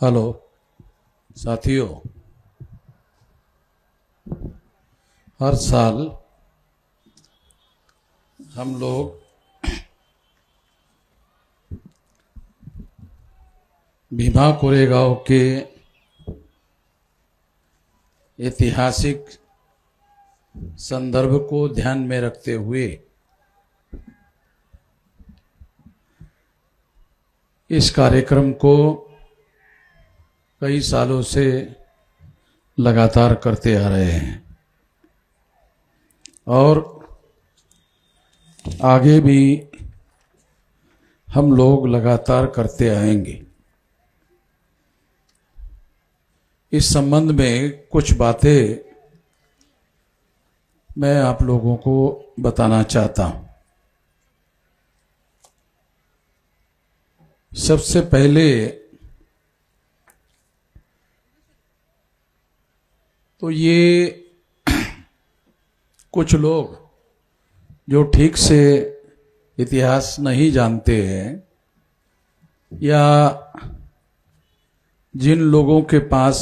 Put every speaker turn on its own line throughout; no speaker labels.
Hello साथियों। हर साल हम लोग भीमा कोरेगांव के ऐतिहासिक संदर्भ को ध्यान में रखते हुए इस कार्यक्रम को कई सालों से लगातार करते आ रहे हैं और आगे भी हम लोग लगातार करते आएंगे। इस संबंध में कुछ बातें मैं आप लोगों को बताना चाहता हूं। सबसे पहले तो ये कुछ लोग जो ठीक से इतिहास नहीं जानते हैं या जिन लोगों के पास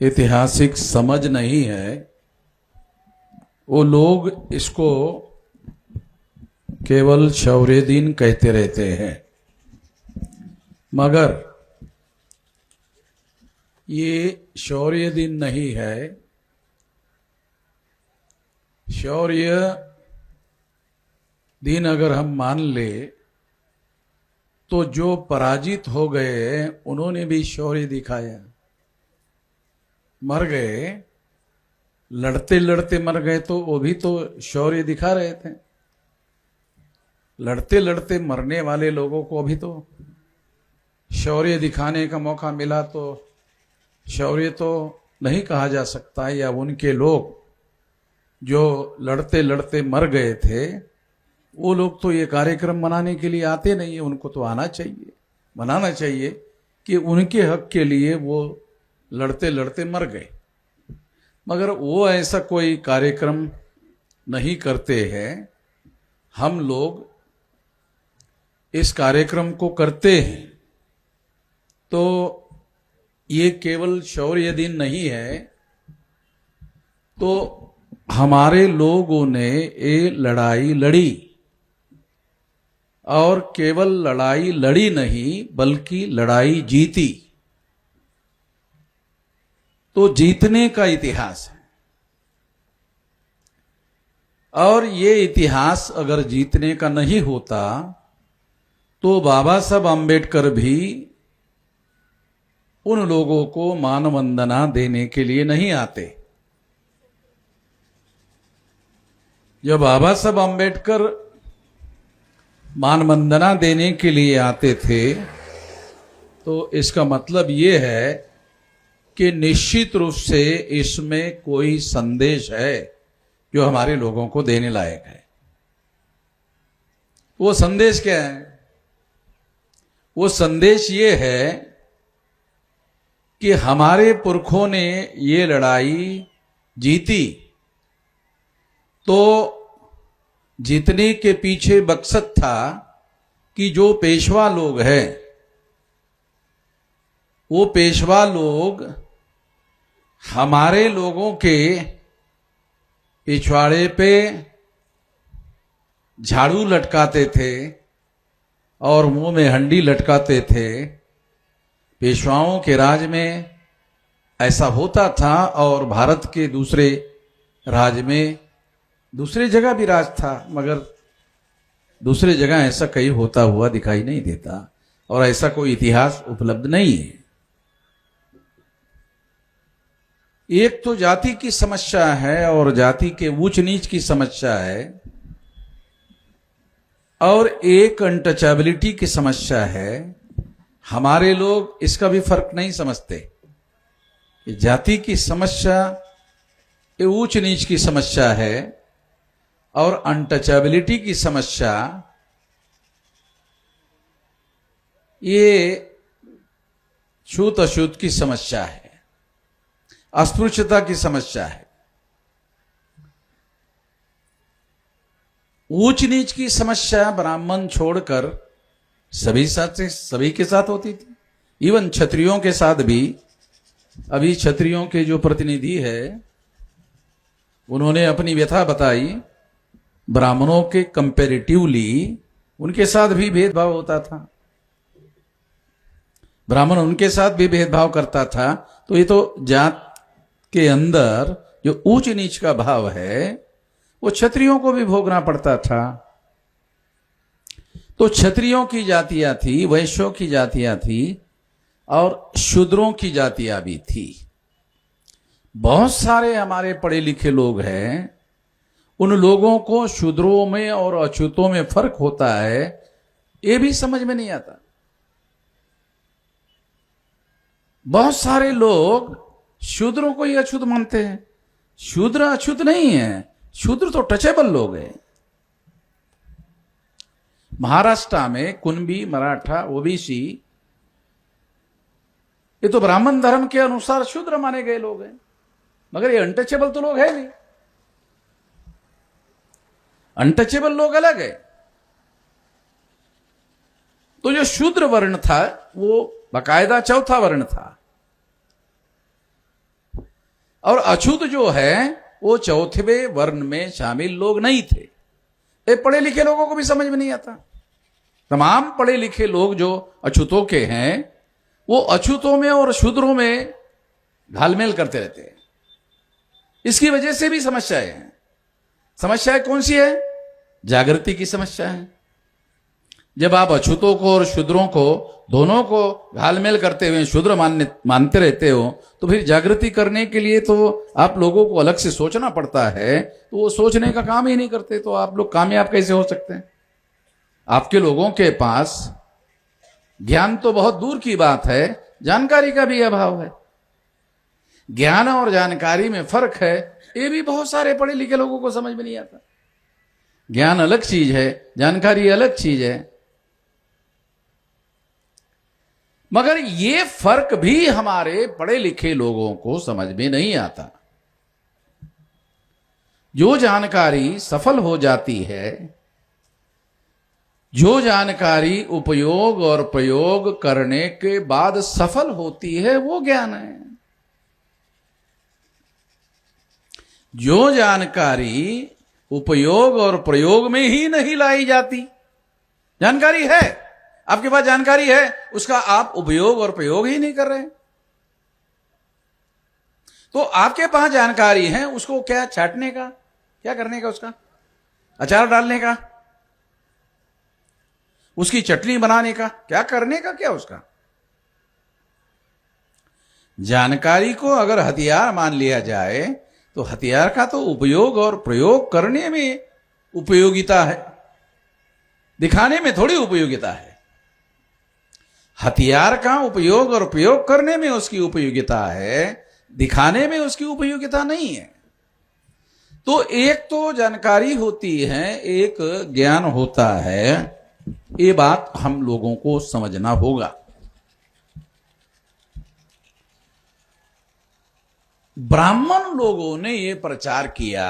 ऐतिहासिक समझ नहीं है, वो लोग इसको केवल शौर्य दिन कहते रहते हैं, मगर ये शौर्य दिन नहीं है। शौर्य दिन अगर हम मान ले तो जो पराजित हो गए उन्होंने भी शौर्य दिखाया। मर गए, लड़ते लड़ते मर गए तो वो भी तो शौर्य दिखा रहे थे। लड़ते लड़ते मरने वाले लोगों को भी तो शौर्य दिखाने का मौका मिला, तो शौर्य तो नहीं कहा जा सकता। या उनके लोग जो लड़ते लड़ते मर गए थे, वो लोग तो ये कार्यक्रम मनाने के लिए आते नहीं है। उनको तो आना चाहिए, मनाना चाहिए कि उनके हक के लिए वो लड़ते लड़ते मर गए, मगर वो ऐसा कोई कार्यक्रम नहीं करते हैं। हम लोग इस कार्यक्रम को करते हैं तो ये केवल शौर्य दिन नहीं है। तो हमारे लोगों ने ये लड़ाई लड़ी, और केवल लड़ाई लड़ी नहीं बल्कि लड़ाई जीती। तो जीतने का इतिहास है, और ये इतिहास अगर जीतने का नहीं होता तो बाबा साहब अम्बेडकर भी उन लोगों को मान वंदना देने के लिए नहीं आते। जब बाबा साहब अम्बेडकर मान वंदना देने के लिए आते थे तो इसका मतलब ये है कि निश्चित रूप से इसमें कोई संदेश है जो हमारे लोगों को देने लायक है। वो संदेश क्या है? वो संदेश ये है कि हमारे पुरखों ने ये लड़ाई जीती, तो जीतने के पीछे मकसद था कि जो पेशवा लोग हैं, वो पेशवा लोग हमारे लोगों के पिछवाड़े पे झाड़ू लटकाते थे और मुंह में हंडी लटकाते थे। पेशवाओं के राज में ऐसा होता था, और भारत के दूसरे राज में, दूसरे जगह भी राज था, मगर दूसरे जगह ऐसा कहीं होता हुआ दिखाई नहीं देता, और ऐसा कोई इतिहास उपलब्ध नहीं है। एक तो जाति की समस्या है और जाति के ऊंच नीच की समस्या है, और एक अनटचेबिलिटी की समस्या है। हमारे लोग इसका भी फर्क नहीं समझते। जाति की समस्या ये ऊंच नीच की समस्या है, और अनटचेबिलिटी की समस्या ये छूत अछूत की समस्या है, अस्पृश्यता की समस्या है। ऊंच नीच की समस्या ब्राह्मण छोड़कर सभी के साथ होती थी। इवन क्षत्रियों के साथ भी, अभी क्षत्रियों के जो प्रतिनिधि है उन्होंने अपनी व्यथा बताई, ब्राह्मणों के कंपैरेटिवली उनके साथ भी भेदभाव होता था, ब्राह्मण उनके साथ भी भेदभाव करता था। तो ये तो जात के अंदर जो ऊंच नीच का भाव है वो क्षत्रियों को भी भोगना पड़ता था। तो क्षत्रियों की जातियां थी, वैश्यों की जातियां थी और शूद्रों की जातियां भी थी। बहुत सारे हमारे पढ़े लिखे लोग हैं, उन लोगों को शूद्रों में और अछूतों में फर्क होता है ये भी समझ में नहीं आता। बहुत सारे लोग शूद्रों को ही अछूत मानते हैं। शूद्र अछूत नहीं है, शूद्र तो टचेबल लोग हैं। महाराष्ट्र में कुणबी, मराठा, ओबीसी ये तो ब्राह्मण धर्म के अनुसार शूद्र माने गए लोग हैं, मगर ये अनटचेबल तो लोग है नहीं। अनटचेबल लोग अलग है। तो जो शूद्र वर्ण था वो बाकायदा चौथा वर्ण था, और अछूत जो है वो चौथे वर्ण में शामिल लोग नहीं थे। ये पढ़े लिखे लोगों को भी समझ में नहीं आता। तमाम पढ़े लिखे लोग जो अछूतों के हैं वो अछूतों में और शूद्रों में घालमेल करते रहते हैं। इसकी वजह से भी समस्याएं हैं। समस्याएं कौन सी है? जागृति की समस्या है। जब आप अछूतों को और शूद्रों को दोनों को घालमेल करते हुए शूद्र मानते रहते हो तो फिर जागृति करने के लिए तो आप लोगों को अलग से सोचना पड़ता है। तो वो सोचने का काम ही नहीं करते तो आप लोग कामयाब कैसे हो सकते हैं? आपके लोगों के पास ज्ञान तो बहुत दूर की बात है, जानकारी का भी अभाव है। ज्ञान और जानकारी में फर्क है, ये भी बहुत सारे पढ़े लिखे लोगों को समझ में नहीं आता। ज्ञान अलग चीज है, जानकारी अलग चीज है। मगर ये फर्क भी हमारे पढ़े लिखे लोगों को समझ में नहीं आता। जो जानकारी सफल हो जाती है, जो जानकारी उपयोग और प्रयोग करने के बाद सफल होती है, वो ज्ञान है। जो जानकारी उपयोग और प्रयोग में ही नहीं लाई जाती, जानकारी है, आपके पास जानकारी है, उसका आप उपयोग और प्रयोग ही नहीं कर रहे, तो आपके पास जानकारी है, उसको क्या छाटने का, क्या करने का, उसका अचार डालने का, उसकी चटनी बनाने का, क्या करने का, क्या उसका। जानकारी को अगर हथियार मान लिया जाए तो हथियार का तो उपयोग और प्रयोग करने में उपयोगिता है, दिखाने में थोड़ी उपयोगिता है। हथियार का उपयोग और प्रयोग करने में उसकी उपयोगिता है, दिखाने में उसकी उपयोगिता नहीं है। तो एक तो जानकारी होती है, एक ज्ञान होता है। ये बात हम लोगों को समझना होगा। ब्राह्मण लोगों ने ये प्रचार किया,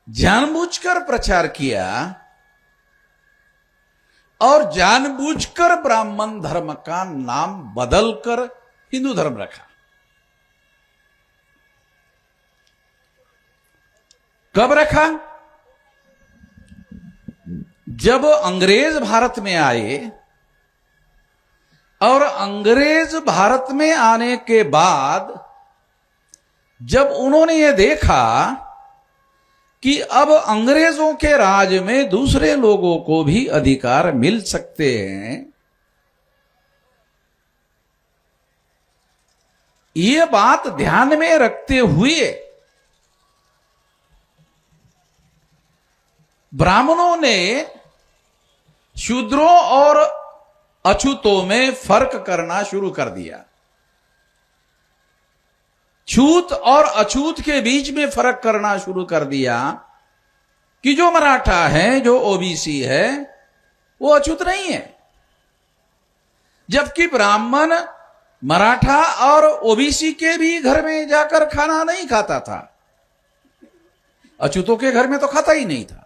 जानबूझकर प्रचार किया और जानबूझकर ब्राह्मण धर्म का नाम बदलकर हिंदू धर्म रखा। कब रखा? जब अंग्रेज भारत में आए और अंग्रेज भारत में आने के बाद जब उन्होंने ये देखा कि अब अंग्रेजों के राज में दूसरे लोगों को भी अधिकार मिल सकते हैं, ये बात ध्यान में रखते हुए ब्राह्मणों ने शूद्रों और अछूतों में फर्क करना शुरू कर दिया। छूत और अछूत के बीच में फर्क करना शुरू कर दिया कि जो मराठा है, जो ओबीसी है, वो अछूत नहीं है, जबकि ब्राह्मण मराठा और ओबीसी के भी घर में जाकर खाना नहीं खाता था, अछूतों के घर में तो खाता ही नहीं था,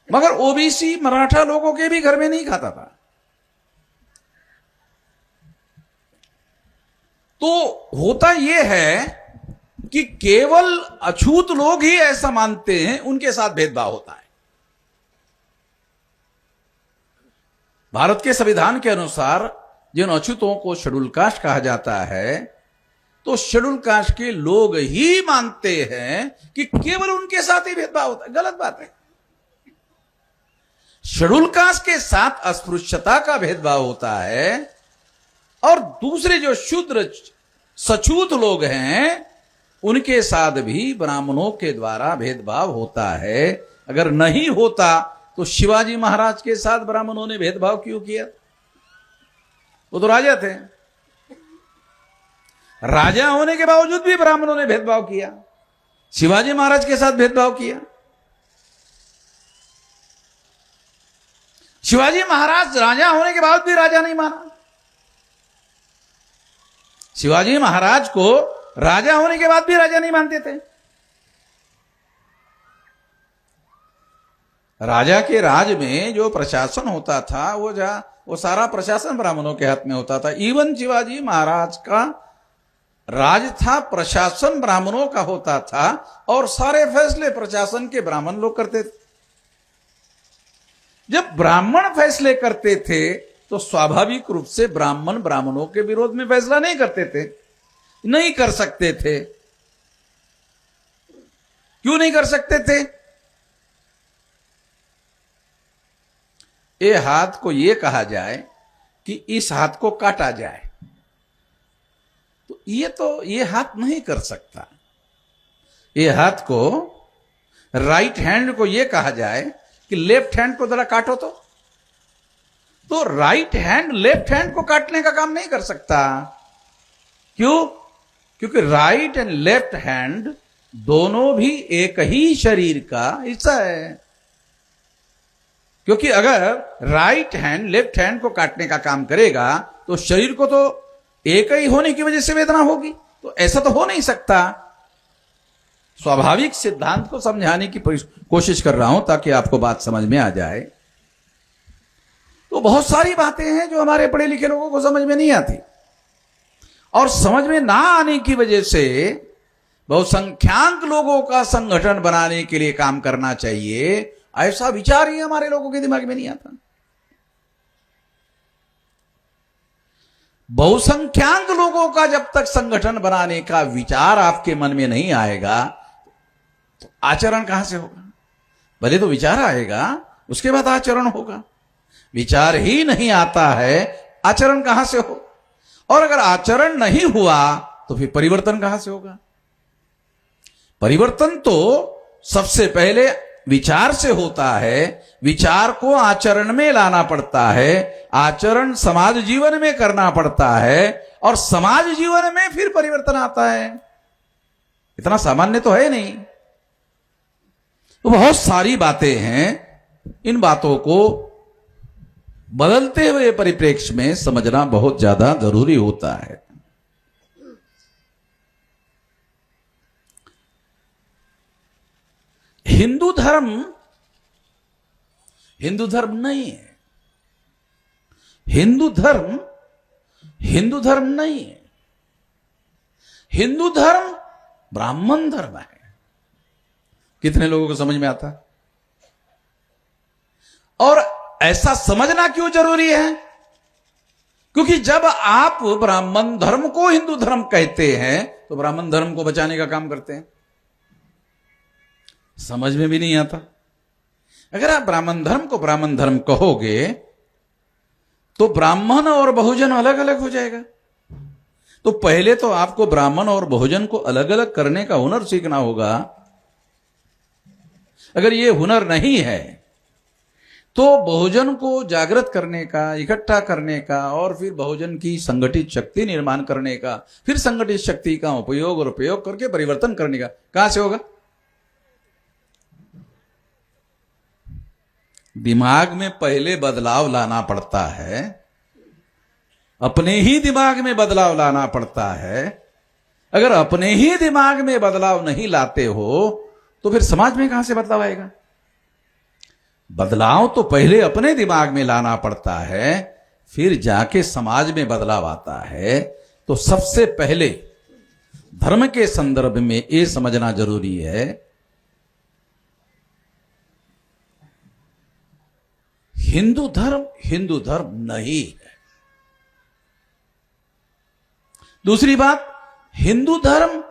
मगर ओबीसी मराठा लोगों के भी घर में नहीं खाता था। तो होता यह है कि केवल अछूत लोग ही ऐसा मानते हैं, उनके साथ भेदभाव होता है। भारत के संविधान के अनुसार जिन अछूतों को शेड्यूल कास्ट कहा जाता है, तो शेड्यूल कास्ट के लोग ही मानते हैं कि केवल उनके साथ ही भेदभाव होता है। गलत बात है। शेड्यूल कास्ट के साथ अस्पृश्यता का भेदभाव होता है, और दूसरे जो शूद्र सछूत लोग हैं उनके साथ भी ब्राह्मणों के द्वारा भेदभाव होता है। अगर नहीं होता तो शिवाजी महाराज के साथ ब्राह्मणों ने भेदभाव क्यों किया? वो तो राजा थे। राजा होने के बावजूद भी ब्राह्मणों ने भेदभाव किया, शिवाजी महाराज के साथ भेदभाव किया। शिवाजी महाराज राजा होने के बाद भी राजा नहीं माना। शिवाजी महाराज को राजा होने के बाद भी राजा नहीं मानते थे। राजा के राज में जो प्रशासन होता था वो सारा प्रशासन ब्राह्मणों के हाथ में होता था। इवन शिवाजी महाराज का राज था, प्रशासन ब्राह्मणों का होता था, और सारे फैसले प्रशासन के ब्राह्मण लोग करते थे। जब ब्राह्मण फैसले करते थे तो स्वाभाविक रूप से ब्राह्मण ब्राह्मणों के विरोध में फैसला नहीं करते थे, नहीं कर सकते थे। क्यों नहीं कर सकते थे? ये हाथ को ये कहा जाए कि इस हाथ को काटा जाए, तो ये हाथ नहीं कर सकता। ये हाथ को, राइट हैंड को ये कहा जाए कि लेफ्ट हैंड को जरा काटो, तो राइट हैंड लेफ्ट हैंड को काटने का काम नहीं कर सकता। क्यों? क्योंकि राइट एंड लेफ्ट हैंड दोनों भी एक ही शरीर का हिस्सा है। क्योंकि अगर राइट हैंड लेफ्ट हैंड को काटने का काम करेगा तो शरीर को तो एक ही होने की वजह से वेदना होगी, तो ऐसा तो हो नहीं सकता। स्वाभाविक सिद्धांत को समझाने की कोशिश कर रहा हूं ताकि आपको बात समझ में आ जाए। तो बहुत सारी बातें हैं जो हमारे पढ़े लिखे लोगों को समझ में नहीं आती, और समझ में ना आने की वजह से बहुसंख्याक लोगों का संगठन बनाने के लिए काम करना चाहिए, ऐसा विचार ही हमारे लोगों के दिमाग में नहीं आता। बहुसंख्याक लोगों का जब तक संगठन बनाने का विचार आपके मन में नहीं आएगा तो आचरण कहां से होगा? भले तो विचार आएगा, उसके बाद आचरण होगा। विचार ही नहीं आता है, आचरण कहां से हो? और अगर आचरण नहीं हुआ तो फिर परिवर्तन कहां से होगा? परिवर्तन तो सबसे पहले विचार से होता है। विचार को आचरण में लाना पड़ता है, आचरण समाज जीवन में करना पड़ता है, और समाज जीवन में फिर परिवर्तन आता है। इतना सामान्य तो है नहीं। तो बहुत सारी बातें हैं, इन बातों को बदलते हुए परिप्रेक्ष्य में समझना बहुत ज्यादा जरूरी होता है। हिंदू धर्म नहीं है। हिंदू धर्म नहीं है। हिंदू धर्म ब्राह्मण धर्म है। कितने लोगों को समझ में आता? और ऐसा समझना क्यों जरूरी है? क्योंकि जब आप ब्राह्मण धर्म को हिंदू धर्म कहते हैं तो ब्राह्मण धर्म को बचाने का काम करते हैं। समझ में भी नहीं आता। अगर आप ब्राह्मण धर्म को ब्राह्मण धर्म कहोगे तो ब्राह्मण और बहुजन अलग अलग हो जाएगा। तो पहले तो आपको ब्राह्मण और बहुजन को अलग अलग करने का हुनर सीखना होगा। अगर ये हुनर नहीं है तो बहुजन को जागृत करने का, इकट्ठा करने का, और फिर बहुजन की संगठित शक्ति निर्माण करने का, फिर संगठित शक्ति का उपयोग और प्रयोग करके परिवर्तन करने का कहां से होगा? दिमाग में पहले बदलाव लाना पड़ता है, अपने ही दिमाग में बदलाव लाना पड़ता है। अगर अपने ही दिमाग में बदलाव नहीं लाते हो तो फिर समाज में कहां से बदलाव आएगा? बदलाव तो पहले अपने दिमाग में लाना पड़ता है, फिर जाके समाज में बदलाव आता है। तो सबसे पहले धर्म के संदर्भ में ये समझना जरूरी है, हिंदू धर्म नहीं है। दूसरी बात, हिंदू धर्म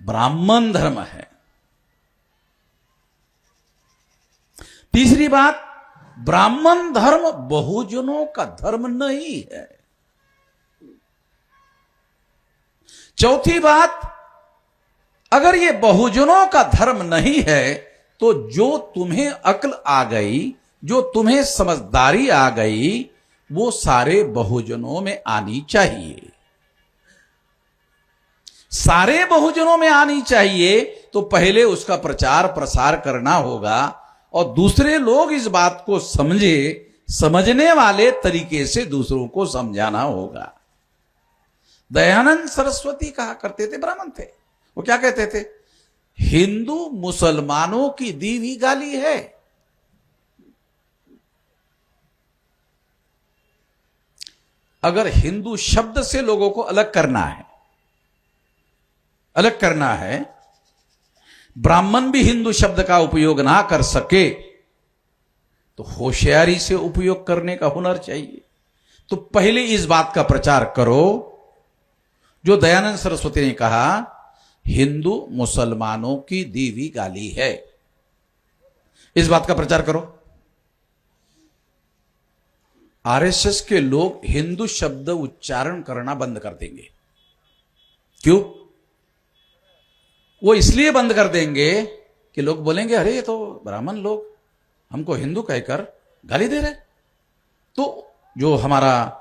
ब्राह्मण धर्म है। तीसरी बात, ब्राह्मण धर्म बहुजनों का धर्म नहीं है। चौथी बात, अगर ये बहुजनों का धर्म नहीं है तो जो तुम्हें अक्ल आ गई, जो तुम्हें समझदारी आ गई, वो सारे बहुजनों में आनी चाहिए। सारे बहुजनों में आनी चाहिए तो पहले उसका प्रचार प्रसार करना होगा और दूसरे लोग इस बात को समझने वाले तरीके से दूसरों को समझाना होगा। दयानंद सरस्वती कहा करते थे, ब्राह्मण थे, वो क्या कहते थे? हिंदू मुसलमानों की दी हुई गाली है। अगर हिंदू शब्द से लोगों को अलग करना है, ब्राह्मण भी हिंदू शब्द का उपयोग ना कर सके तो होशियारी से उपयोग करने का हुनर चाहिए। तो पहले इस बात का प्रचार करो जो दयानंद सरस्वती ने कहा, हिंदू मुसलमानों की दी हुई गाली है। इस बात का प्रचार करो। आरएसएस के लोग हिंदू शब्द उच्चारण करना बंद कर देंगे। क्यों? वो इसलिए बंद कर देंगे कि लोग बोलेंगे, अरे ये तो ब्राह्मण लोग हमको हिंदू कहकर गाली दे रहे। तो जो हमारा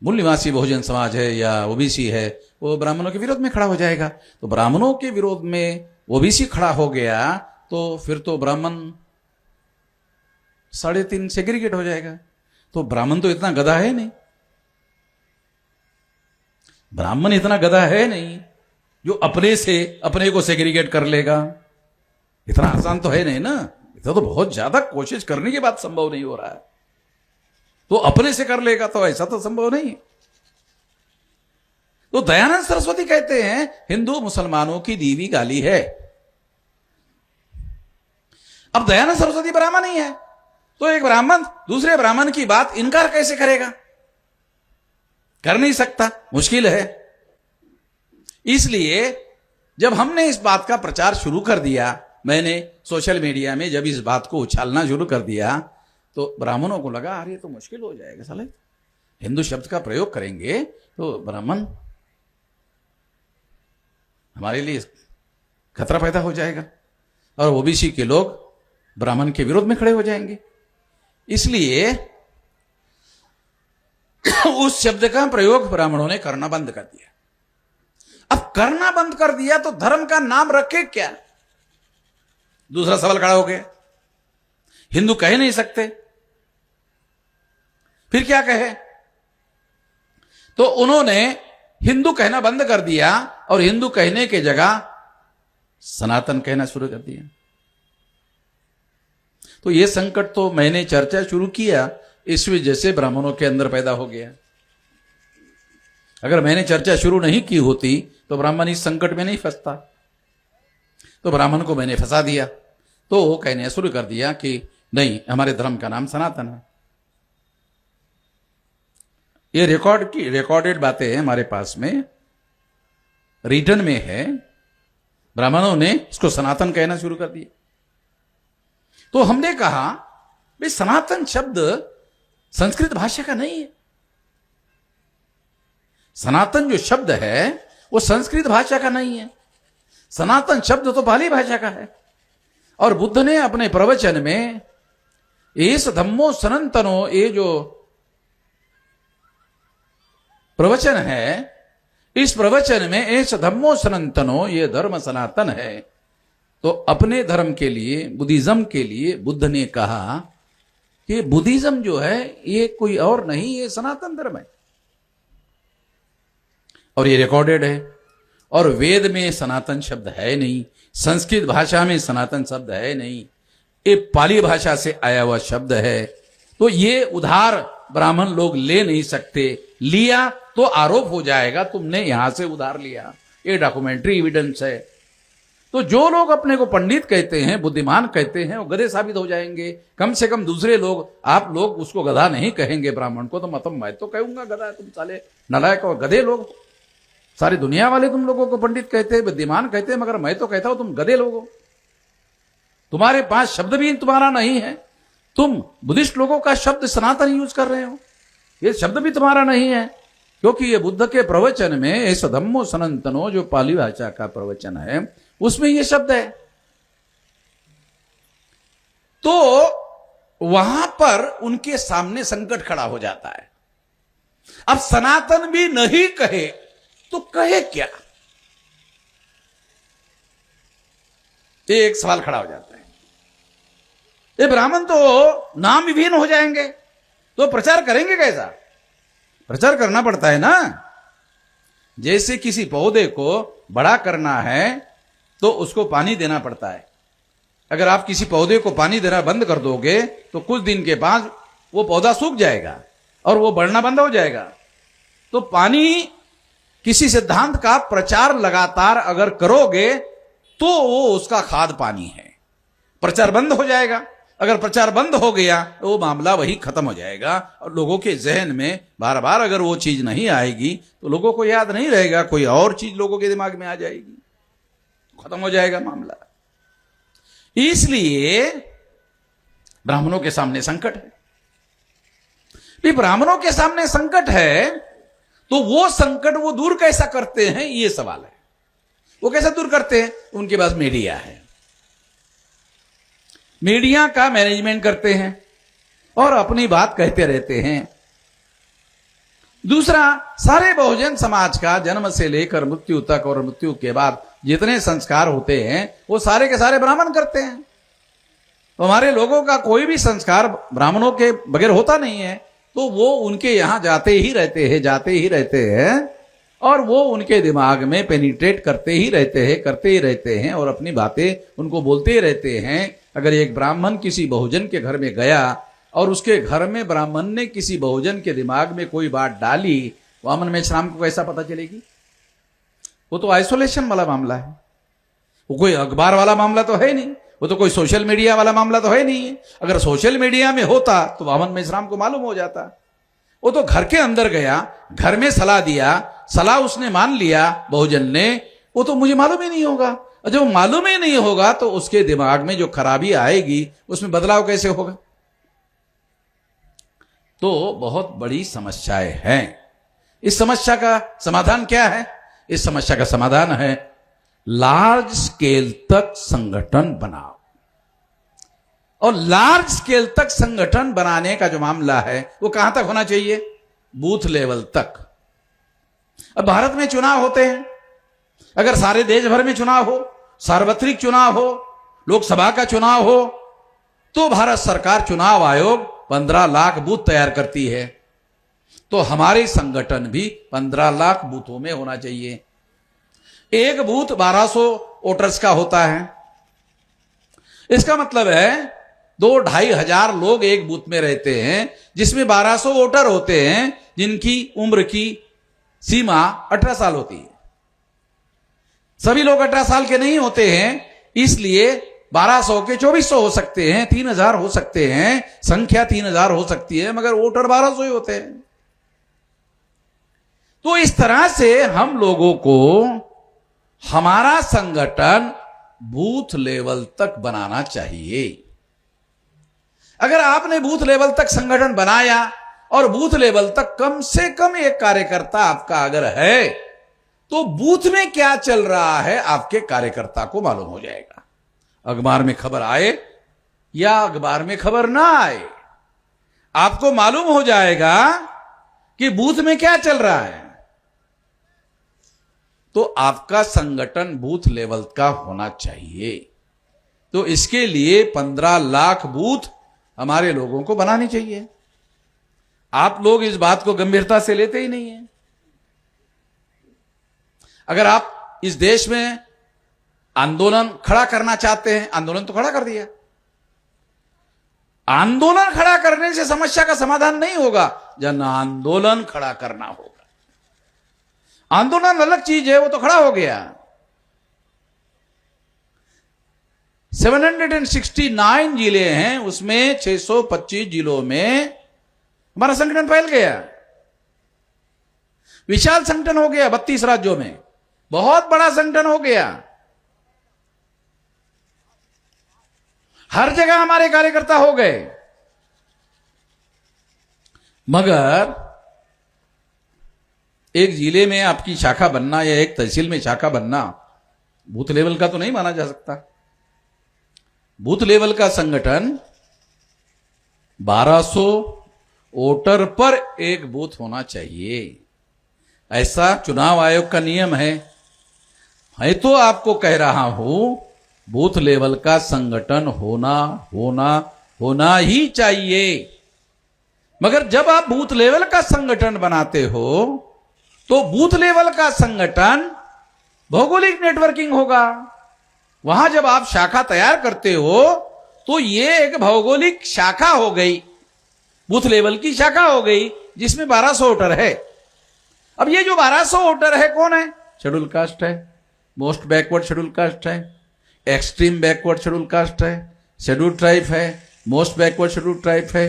मूल निवासी बहुजन समाज है या ओबीसी है, वो ब्राह्मणों के विरोध में खड़ा हो जाएगा। तो ब्राह्मणों के विरोध में ओबीसी खड़ा हो गया तो फिर तो ब्राह्मण 3.5 सेग्रीगेट हो जाएगा। तो ब्राह्मण तो इतना गधा है नहीं, ब्राह्मण इतना गधा है नहीं जो अपने से अपने को सेग्रीगेट कर लेगा। इतना आसान तो है नहीं ना, इतना तो बहुत ज्यादा कोशिश करने के बाद संभव नहीं हो रहा है। तो अपने से कर लेगा तो ऐसा तो संभव नहीं। तो दयानंद सरस्वती कहते हैं हिंदू मुसलमानों की दी हुई गाली है। अब दयानंद सरस्वती ब्राह्मण नहीं है तो एक ब्राह्मण दूसरे ब्राह्मण की बात इनकार कैसे करेगा? कर नहीं सकता, मुश्किल है। इसलिए जब हमने इस बात का प्रचार शुरू कर दिया, मैंने सोशल मीडिया में जब इस बात को उछालना शुरू कर दिया तो ब्राह्मणों को लगा, अरे तो मुश्किल हो जाएगा, साले हिंदू शब्द का प्रयोग करेंगे तो ब्राह्मण हमारे लिए खतरा पैदा हो जाएगा और ओबीसी के लोग ब्राह्मण के विरोध में खड़े हो जाएंगे। इसलिए उस शब्द का प्रयोग ब्राह्मणों ने करना बंद कर दिया। अब करना बंद कर दिया तो धर्म का नाम रखे क्या? दूसरा सवाल खड़ा हो गया। हिंदू कह नहीं सकते, फिर क्या कहे? तो उन्होंने हिंदू कहना बंद कर दिया और हिंदू कहने के जगह सनातन कहना शुरू कर दिया। तो यह संकट तो मैंने चर्चा शुरू किया इस वजह से ब्राह्मणों के अंदर पैदा हो गया। अगर मैंने चर्चा शुरू नहीं की होती तो ब्राह्मण इस संकट में नहीं फंसता। तो ब्राह्मण को मैंने फंसा दिया, तो वो कहने शुरू कर दिया कि नहीं, हमारे धर्म का नाम सनातन है। ये रिकॉर्डेड बातें हैं हमारे पास में, रिटर्न में है। ब्राह्मणों ने इसको सनातन कहना शुरू कर दिया। तो हमने कहा भाई सनातन शब्द संस्कृत भाषा का नहीं है। सनातन जो शब्द है वो संस्कृत भाषा का नहीं है। सनातन शब्द तो पाली भाषा का है। और बुद्ध ने अपने प्रवचन में एस धम्मो सनातनो, ये जो प्रवचन है, इस प्रवचन में एस धम्मो सनातनो, ये धर्म सनातन है। तो अपने धर्म के लिए, बुद्धिज्म के लिए बुद्ध ने कहा कि बुद्धिज्म जो है ये कोई और नहीं, ये सनातन धर्म है। और ये रिकॉर्डेड है। और वेद में सनातन शब्द है नहीं, संस्कृत भाषा में सनातन शब्द है नहीं, ये पाली भाषा से आया हुआ शब्द है। तो ये उधार ब्राह्मण लोग ले नहीं सकते, लिया तो आरोप हो जाएगा तुमने यहां से उधार लिया, ये डॉक्यूमेंट्री एविडेंस है। तो जो लोग अपने को पंडित कहते हैं, बुद्धिमान कहते हैं, वो गधे साबित हो जाएंगे। कम से कम दूसरे लोग, आप लोग उसको गधा नहीं कहेंगे ब्राह्मण को, तो मतलब मैं तो कहूंगा गधा, तुम साले नालायक और गधे लोग, सारी दुनिया वाले तुम लोगों को पंडित कहते हैं, बुद्धिमान कहते हैं, मगर मैं तो कहता हूं तुम गधे लोग हो। तुम्हारे पास शब्द भी तुम्हारा नहीं है, तुम बुद्धिस्ट लोगों का शब्द सनातन यूज कर रहे हो, ये शब्द भी तुम्हारा नहीं है, क्योंकि ये बुद्ध के प्रवचन में ऐसा धम्मो सनातनो, जो पाली भाषा का प्रवचन है, उसमें ये शब्द है। तो वहां पर उनके सामने संकट खड़ा हो जाता है। अब सनातन भी नहीं कहे तो कहे क्या, एक सवाल खड़ा हो जाता है। ये ब्राह्मण तो नाम विहीन हो जाएंगे, तो प्रचार करेंगे कैसा? प्रचार करना पड़ता है ना। जैसे किसी पौधे को बड़ा करना है तो उसको पानी देना पड़ता है। अगर आप किसी पौधे को पानी देना बंद कर दोगे तो कुछ दिन के बाद वो पौधा सूख जाएगा और वो बढ़ना बंद हो जाएगा। तो पानी, किसी सिद्धांत का प्रचार लगातार अगर करोगे तो वो उसका खाद पानी है, प्रचार बंद हो जाएगा। अगर प्रचार बंद हो गया तो वो मामला वही खत्म हो जाएगा, और लोगों के जहन में बार बार अगर वो चीज नहीं आएगी तो लोगों को याद नहीं रहेगा, कोई और चीज लोगों के दिमाग में आ जाएगी, खत्म हो जाएगा मामला। इसलिए ब्राह्मणों के सामने संकट है। भी ब्राह्मणों के सामने संकट है तो वो संकट वो दूर कैसा करते हैं, ये सवाल है। वो कैसे दूर करते हैं? उनके पास मीडिया है, मीडिया का मैनेजमेंट करते हैं और अपनी बात कहते रहते हैं। दूसरा, सारे बहुजन समाज का जन्म से लेकर मृत्यु तक और मृत्यु के बाद जितने संस्कार होते हैं वो सारे के सारे ब्राह्मण करते हैं। तो हमारे लोगों का कोई भी संस्कार ब्राह्मणों के बगैर होता नहीं है, तो वो उनके यहां जाते ही रहते हैं और वो उनके दिमाग में पेनिट्रेट करते ही रहते हैं और अपनी बातें उनको बोलते ही रहते हैं। अगर एक ब्राह्मण किसी बहुजन के घर में गया और उसके घर में ब्राह्मण ने किसी बहुजन के दिमाग में कोई बात डाली, वामन मेश्राम को कैसा पता चलेगी? वो तो आइसोलेशन वाला मामला है, वो कोई अखबार वाला मामला तो है नहीं, वो तो कोई सोशल मीडिया वाला मामला तो है नहीं। अगर सोशल मीडिया में होता तो वामन मेश्राम को मालूम हो जाता। वो तो घर के अंदर गया, घर में सलाह दिया, सलाह उसने मान लिया बहुजन ने, वो तो मुझे मालूम ही नहीं होगा। और जब मालूम ही नहीं होगा तो उसके दिमाग में जो खराबी आएगी उसमें बदलाव कैसे होगा? तो बहुत बड़ी समस्याएं हैं। इस समस्या का समाधान क्या है? इस समस्या का समाधान है लार्ज स्केल तक संगठन बनाओ। और लार्ज स्केल तक संगठन बनाने का जो मामला है वो कहां तक होना चाहिए? बूथ लेवल तक। अब भारत में चुनाव होते हैं, अगर सारे देश भर में चुनाव हो, सार्वत्रिक चुनाव हो, लोकसभा का चुनाव हो, तो भारत सरकार चुनाव आयोग 15 लाख बूथ तैयार करती है। तो हमारे संगठन भी 15 लाख बूथों में होना चाहिए। एक बूथ 1200 वोटर्स का होता है। इसका मतलब है 2-2.5 हजार लोग एक बूथ में रहते हैं, जिसमें 1200 वोटर होते हैं जिनकी उम्र की सीमा 18 साल होती है। सभी लोग 18 साल के नहीं होते हैं, इसलिए 1200 के 2400 हो सकते हैं, 3000 हो सकते हैं, संख्या 3000 हो सकती है, मगर वोटर 1200 ही होते हैं। तो इस तरह से हम लोगों को हमारा संगठन बूथ लेवल तक बनाना चाहिए। अगर आपने बूथ लेवल तक संगठन बनाया और बूथ लेवल तक कम से कम एक कार्यकर्ता आपका अगर है, तो बूथ में क्या चल रहा है आपके कार्यकर्ता को मालूम हो जाएगा। अखबार में खबर आए या अखबार में खबर ना आए, आपको मालूम हो जाएगा कि बूथ में क्या चल रहा है। तो आपका संगठन बूथ लेवल का होना चाहिए। तो इसके लिए 15 लाख बूथ हमारे लोगों को बनानी चाहिए। आप लोग इस बात को गंभीरता से लेते ही नहीं है। अगर आप इस देश में आंदोलन खड़ा करना चाहते हैं, आंदोलन तो खड़ा कर दिया। आंदोलन खड़ा करने से समस्या का समाधान नहीं होगा, जन आंदोलन खड़ा करना होगा। आंदोलन अलग चीज है, वो तो खड़ा हो गया। 769 जिले हैं, उसमें 625 जिलों में हमारा संगठन फैल गया, विशाल संगठन हो गया। 32 राज्यों में बहुत बड़ा संगठन हो गया। हर जगह हमारे कार्यकर्ता हो गए। मगर एक जिले में आपकी शाखा बनना या एक तहसील में शाखा बनना बूथ लेवल का तो नहीं माना जा सकता। बूथ लेवल का संगठन 1200 वोटर पर एक बूथ होना चाहिए, ऐसा चुनाव आयोग का नियम है। मैं तो आपको कह रहा हूं बूथ लेवल का संगठन होना ही चाहिए। मगर जब आप बूथ लेवल का संगठन बनाते हो तो बूथ लेवल का संगठन भौगोलिक नेटवर्किंग होगा। वहां जब आप शाखा तैयार करते हो तो ये एक भौगोलिक शाखा हो गई, बूथ लेवल की शाखा हो गई, जिसमें 1200 वोटर है। अब ये जो 1200 वोटर है कौन है? शेड्यूल कास्ट है, मोस्ट बैकवर्ड शेड्यूल कास्ट है, एक्सट्रीम बैकवर्ड शेड्यूल कास्ट है, शेड्यूल ट्राइब है, मोस्ट बैकवर्ड शेड्यूल ट्राइब है,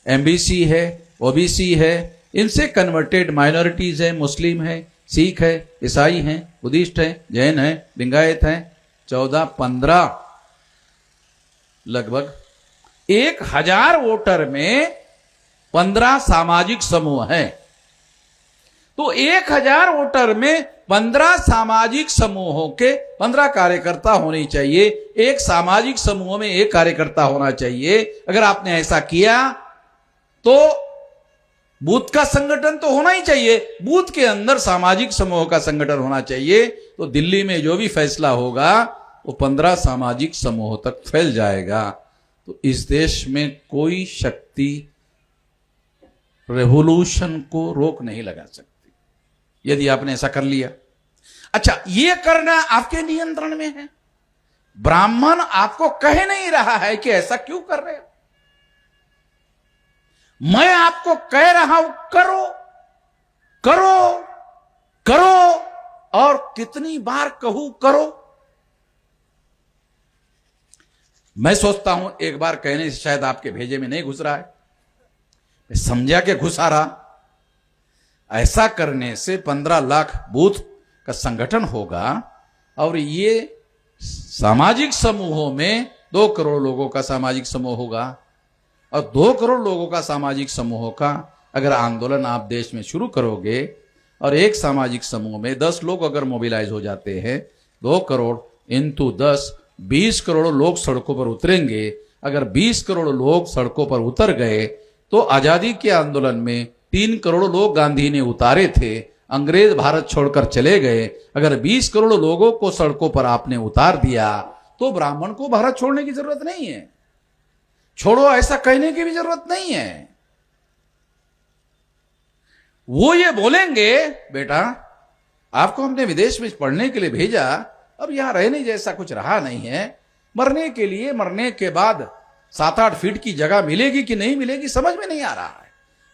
एमबीसी है, ओबीसी है, इनसे कन्वर्टेड माइनॉरिटीज है, मुस्लिम है, सिख है, ईसाई हैं, बुद्धिस्ट है, जैन है, लिंगायत है। 14-15 लगभग 1000 वोटर में 15 सामाजिक समूह हैं। तो 1000 वोटर में 15 सामाजिक समूहों के 15 कार्यकर्ता होने चाहिए। एक सामाजिक समूह में एक कार्यकर्ता होना चाहिए। अगर आपने ऐसा किया तो बूथ का संगठन तो होना ही चाहिए, बूथ के अंदर सामाजिक समूह का संगठन होना चाहिए। तो दिल्ली में जो भी फैसला होगा वो 15 सामाजिक समूहों तक फैल जाएगा। तो इस देश में कोई शक्ति रेवोल्यूशन को रोक नहीं लगा सकती यदि आपने ऐसा कर लिया। अच्छा, ये करना आपके नियंत्रण में है। ब्राह्मण आपको कह नहीं रहा है कि ऐसा क्यों कर रहे हो, मैं आपको कह रहा हूं करो करो करो। और कितनी बार कहूं करो? मैं सोचता हूं एक बार कहने से शायद आपके भेजे में नहीं घुस रहा है, मैं समझा के घुसा रहा। ऐसा करने से 15 लाख बूथ का संगठन होगा और ये सामाजिक समूहों में 2 करोड़ लोगों का सामाजिक समूह होगा। और 2 करोड़ लोगों का सामाजिक समूहों का अगर आंदोलन आप देश में शुरू करोगे और एक सामाजिक समूह में 10 लोग अगर मोबिलाइज हो जाते हैं, 2 करोड़ इंटू 10, 20 करोड़ लोग सड़कों पर उतरेंगे। अगर 20 करोड़ लोग सड़कों पर उतर गए तो आजादी के आंदोलन में 3 करोड़ लोग गांधी ने उतारे थे, अंग्रेज भारत छोड़कर चले गए। अगर 20 करोड़ लोगों को सड़कों पर आपने उतार दिया तो ब्राह्मण को भारत छोड़ने की जरूरत नहीं है, छोड़ो ऐसा कहने की भी जरूरत नहीं है। वो ये बोलेंगे बेटा आपको हमने विदेश में पढ़ने के लिए भेजा, अब यहां रहने जैसा कुछ रहा नहीं है, मरने के लिए मरने के बाद 7-8 फीट की जगह मिलेगी कि नहीं मिलेगी समझ में नहीं आ रहा है।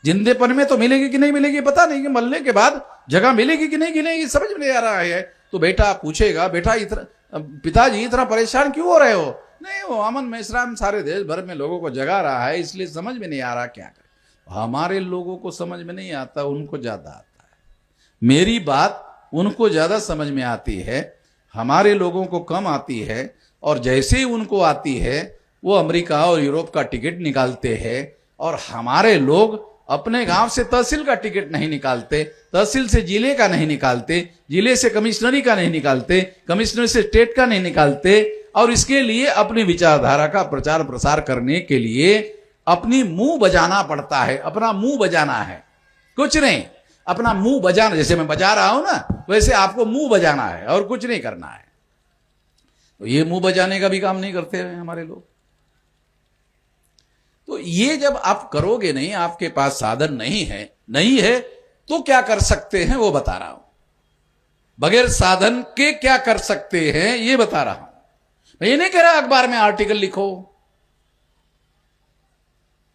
जिंदेपन में तो मिलेगी कि नहीं मिलेगी पता नहीं, कि मरने के बाद जगह मिलेगी कि नहीं मिलेगी समझ में नहीं आ रहा है। तो बेटा पूछेगा बेटा इतना पिताजी इतना परेशान क्यों हो रहे हो? नहीं, वो अमन मेश्राम सारे देश भर में लोगों को जगा रहा है इसलिए समझ में नहीं आ रहा क्या करें। हमारे लोगों को समझ में नहीं आता, उनको ज्यादा आता है। मेरी बात उनको ज्यादा समझ में आती है, हमारे लोगों को कम आती है। और जैसे ही उनको आती है वो अमेरिका और यूरोप का टिकट निकालते हैं और हमारे लोग अपने गांव से तहसील का टिकट नहीं निकालते, तहसील से जिले का नहीं निकालते, जिले से कमिश्नरी का नहीं निकालते, कमिश्नरी से स्टेट का नहीं निकालते। और इसके लिए अपनी विचारधारा का प्रचार प्रसार करने के लिए अपनी मुंह बजाना पड़ता है, अपना मुंह बजाना है, कुछ नहीं, अपना मुंह बजाना। जैसे मैं बजा रहा हूं ना वैसे आपको मुंह बजाना है और कुछ नहीं करना है। तो ये मुंह बजाने का भी काम नहीं करते हैं हमारे लोग। तो ये जब आप करोगे नहीं, आपके पास साधन नहीं है तो क्या कर सकते हैं वो बता रहा हूं। बगैर साधन के क्या कर सकते हैं ये बता रहा हूं। मैं ये नहीं कह रहा अखबार में आर्टिकल लिखो,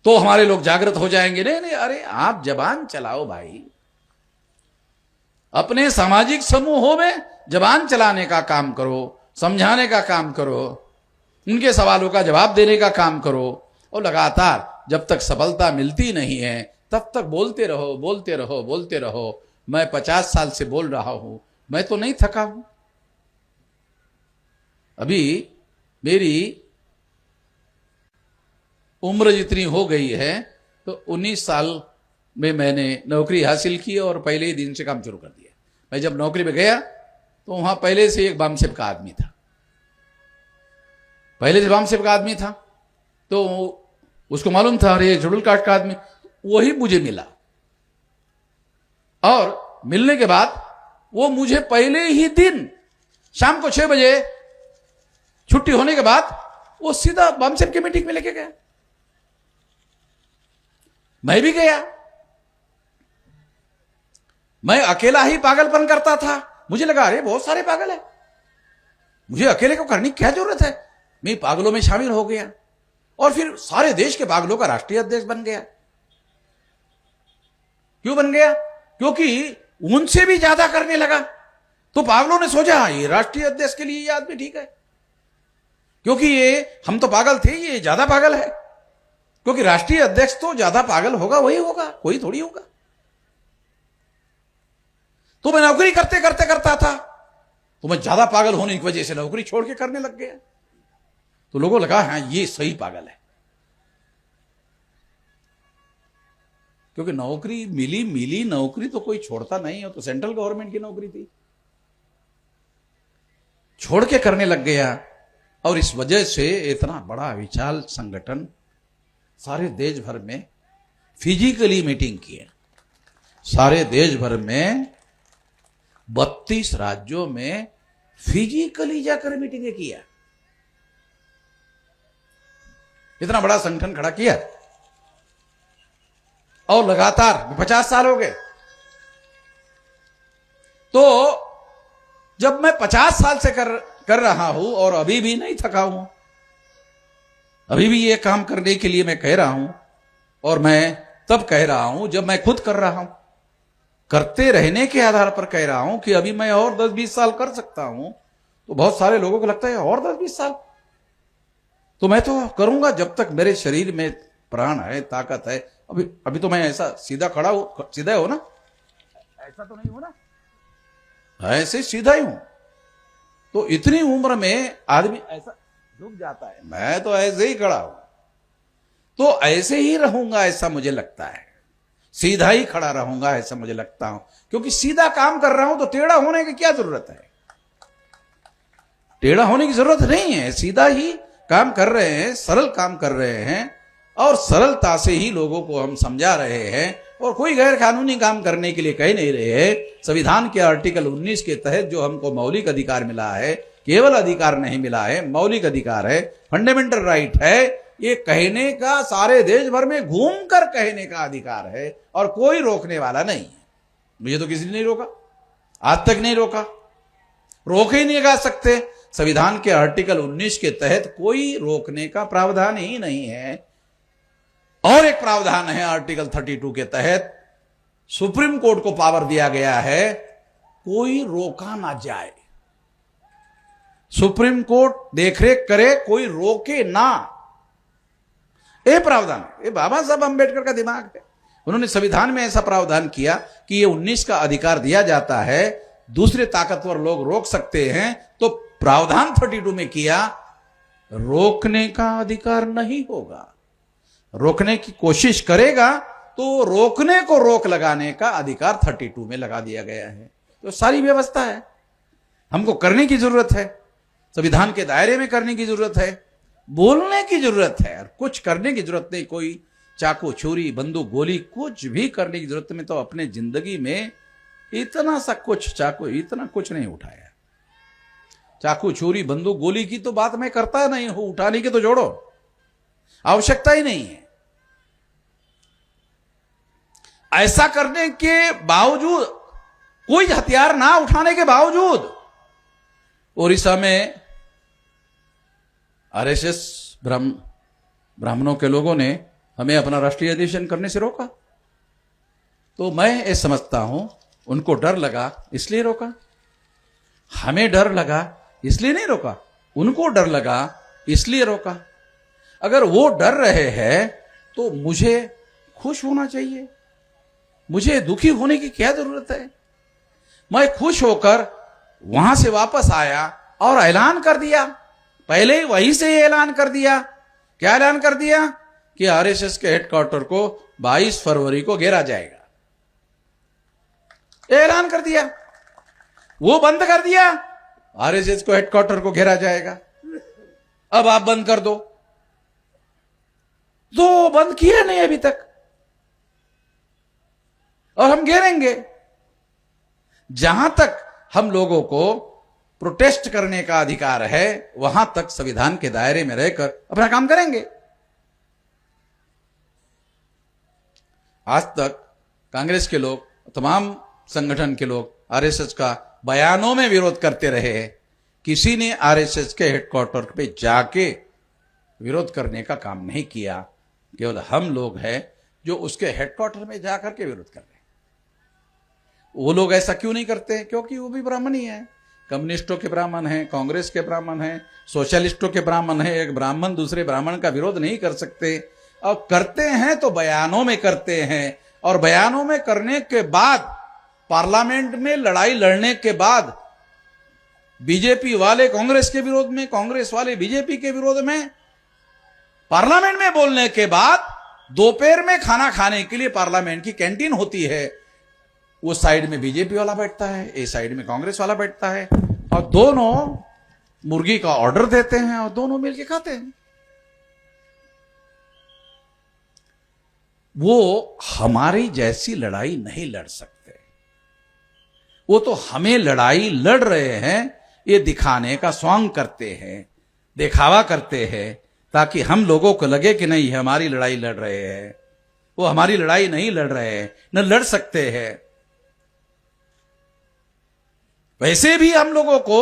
तो हमारे लोग जागृत हो जाएंगे। नहीं नहीं, अरे आप जबान चलाओ भाई, अपने सामाजिक समूहों में जबान चलाने का काम करो, समझाने का काम करो, उनके सवालों का जवाब देने का काम करो, और लगातार जब तक सफलता मिलती नहीं है तब तक बोलते रहो, बोलते रहो, बोलते रहो। मैं 50 साल से बोल रहा हूं, मैं तो नहीं थका हूं। अभी मेरी उम्र जितनी हो गई है तो 19 साल में मैंने नौकरी हासिल की और पहले ही दिन से काम शुरू कर दिया। मैं जब नौकरी में गया तो वहां पहले से एक बामसेब का आदमी था, पहले से बामसेब का आदमी था, तो उसको मालूम था अरे जुड़ुल काट का आदमी, वही मुझे मिला। और मिलने के बाद वो मुझे पहले ही दिन शाम को 6 बजे छुट्टी होने के बाद वो सीधा बामसेब की मीटिंग में लेके गया। मैं भी गया। मैं अकेला ही पागलपन करता था, मुझे लगा अरे बहुत सारे पागल है, मुझे अकेले को करने की क्या जरूरत है। मैं पागलों में शामिल हो गया और फिर सारे देश के पागलों का राष्ट्रीय अध्यक्ष बन गया। क्यों बन गया? क्योंकि उनसे भी ज्यादा करने लगा। तो पागलों ने सोचा ये राष्ट्रीय अध्यक्ष के लिए ये आदमी ठीक है, क्योंकि ये हम तो पागल थे, ये ज्यादा पागल है। क्योंकि राष्ट्रीय अध्यक्ष तो ज्यादा पागल होगा वही होगा, कोई थोड़ी होगा। तो मैं नौकरी करते करते करता था, तो मैं ज्यादा पागल होने की वजह से नौकरी छोड़ के करने लग गया। तो लोगों लगा हाँ ये सही पागल है, क्योंकि नौकरी मिली नौकरी तो कोई छोड़ता नहीं है। तो सेंट्रल गवर्नमेंट की नौकरी थी, छोड़ के करने लग गया। और इस वजह से इतना बड़ा विशाल संगठन सारे देश भर में फिजिकली मीटिंग किए, सारे देश भर में 32 राज्यों में फिजिकली जाकर मीटिंगें किया। इतना बड़ा संगठन खड़ा किया और लगातार 50 साल हो गए। तो जब मैं 50 साल से कर रहा हूं और अभी भी नहीं थका हूं, अभी भी ये काम करने के लिए मैं कह रहा हूं, और मैं तब कह रहा हूं जब मैं खुद कर रहा हूं, करते रहने के आधार पर कह रहा हूं कि अभी मैं और 10-20 साल कर सकता हूं। तो बहुत सारे लोगों को लगता है और 10-20 साल तो मैं तो करूंगा जब तक मेरे शरीर में प्राण है, ताकत है। अभी तो मैं ऐसा सीधा खड़ा हूं, सीधा हो ना, ऐसा तो नहीं हो ना, ऐसे सीधा ही हूं। तो इतनी उम्र में आदमी ऐसा झुक जाता है, मैं तो ऐसे ही खड़ा हूं, तो ऐसे ही रहूंगा ऐसा मुझे लगता है, सीधा ही खड़ा रहूंगा ऐसा मुझे लगता हूं। क्योंकि सीधा काम कर रहा हूं तो टेढ़ा होने की क्या जरूरत है, टेढ़ा होने की जरूरत नहीं है। सीधा ही काम कर रहे हैं, सरल काम कर रहे हैं, और सरलता से ही लोगों को हम समझा रहे हैं, और कोई गैर कानूनी काम करने के लिए कह नहीं रहे हैं। संविधान के आर्टिकल 19 के तहत जो हमको मौलिक अधिकार मिला है, केवल अधिकार नहीं मिला है, मौलिक अधिकार है, फंडामेंटल राइट है, ये कहने का, सारे देश भर में घूमकर कहने का अधिकार है, और कोई रोकने वाला नहीं है। मुझे तो किसी ने नहीं रोका, आज तक नहीं रोका, रोक ही नहीं गा सकते। संविधान के आर्टिकल 19 के तहत कोई रोकने का प्रावधान ही नहीं है। और एक प्रावधान है आर्टिकल 32 के तहत, सुप्रीम कोर्ट को पावर दिया गया है कोई रोका ना जाए, सुप्रीम कोर्ट देखरेख करे, कोई रोके ना। ये प्रावधान, ये बाबा साहब अंबेडकर का दिमाग है। उन्होंने संविधान में ऐसा प्रावधान किया कि ये 19 का अधिकार दिया जाता है, दूसरे ताकतवर लोग रोक सकते हैं, तो प्रावधान 32 में किया रोकने का अधिकार नहीं होगा। रोकने की कोशिश करेगा तो रोकने को रोक लगाने का अधिकार 32 में लगा दिया गया है। तो सारी व्यवस्था है, हमको करने की जरूरत है, संविधान के दायरे में करने की जरूरत है, बोलने की जरूरत है, और कुछ करने की जरूरत नहीं। कोई चाकू छुरी बंदूक गोली कुछ भी करने की जरूरत में, तो अपने जिंदगी में इतना सा कुछ, चाकू इतना कुछ नहीं उठाया। चाकू छुरी बंदूक गोली की तो बात मैं करता नहीं हूं, उठाने की तो जोड़ो, आवश्यकता ही नहीं है। ऐसा करने के बावजूद, कोई हथियार ना उठाने के बावजूद, ओडिशा में आरएसएस ब्राह्मणों के लोगों ने हमें अपना राष्ट्रीय अधिवेशन करने से रोका? तो मैं ये समझता हूं उनको डर लगा इसलिए रोका। हमें डर लगा इसलिए नहीं रोका, उनको डर लगा इसलिए रोका। अगर वो डर रहे हैं तो मुझे खुश होना चाहिए, मुझे दुखी होने की क्या जरूरत है? मैं खुश होकर वहां से वापस आया और ऐलान कर दिया, पहले ही वहीं से ऐलान कर दिया। क्या ऐलान कर दिया? कि आरएसएस के हेडक्वार्टर को 22 फरवरी को घेरा जाएगा। ऐलान कर दिया, वो बंद कर दिया, आरएसएस को हेडक्वार्टर को घेरा जाएगा। अब आप बंद कर दो, तो बंद किया नहीं अभी तक, और हम घेरेंगे। जहां तक हम लोगों को प्रोटेस्ट करने का अधिकार है वहां तक संविधान के दायरे में रहकर अपना काम करेंगे। आज तक कांग्रेस के लोग, तमाम संगठन के लोग आरएसएस का बयानों में विरोध करते रहे हैं, किसी ने आरएसएस के हेडक्वार्टर पे जाके विरोध करने का काम नहीं किया। केवल हम लोग हैं जो उसके हेडक्वार्टर में जाकर के विरोध कर रहे हैं। वो लोग ऐसा क्यों नहीं करते? क्योंकि वो भी ब्राह्मण ही है। कम्युनिस्टों के ब्राह्मण हैं, कांग्रेस के ब्राह्मण हैं, सोशलिस्टों के ब्राह्मण हैं। एक ब्राह्मण दूसरे ब्राह्मण का विरोध नहीं कर सकते, और करते हैं तो बयानों में करते हैं, और बयानों में करने के बाद पार्लियामेंट में लड़ाई लड़ने के बाद बीजेपी वाले कांग्रेस के विरोध में, कांग्रेस वाले बीजेपी के विरोध में, पार्लियामेंट में बोलने के बाद दोपहर में खाना खाने के लिए पार्लियामेंट की कैंटीन होती है, वो साइड में बीजेपी वाला बैठता है, ए साइड में कांग्रेस वाला बैठता है, और दोनों मुर्गी का ऑर्डर देते हैं और दोनों मिलके खाते हैं। वो हमारी जैसी लड़ाई नहीं लड़ सकते। वो तो हमें लड़ाई लड़ रहे हैं ये दिखाने का सॉन्ग करते हैं, दिखावा करते हैं, ताकि हम लोगों को लगे कि नहीं हमारी लड़ाई लड़ रहे हैं। वो हमारी लड़ाई नहीं लड़ रहे हैं, न लड़ सकते हैं। वैसे भी हम लोगों को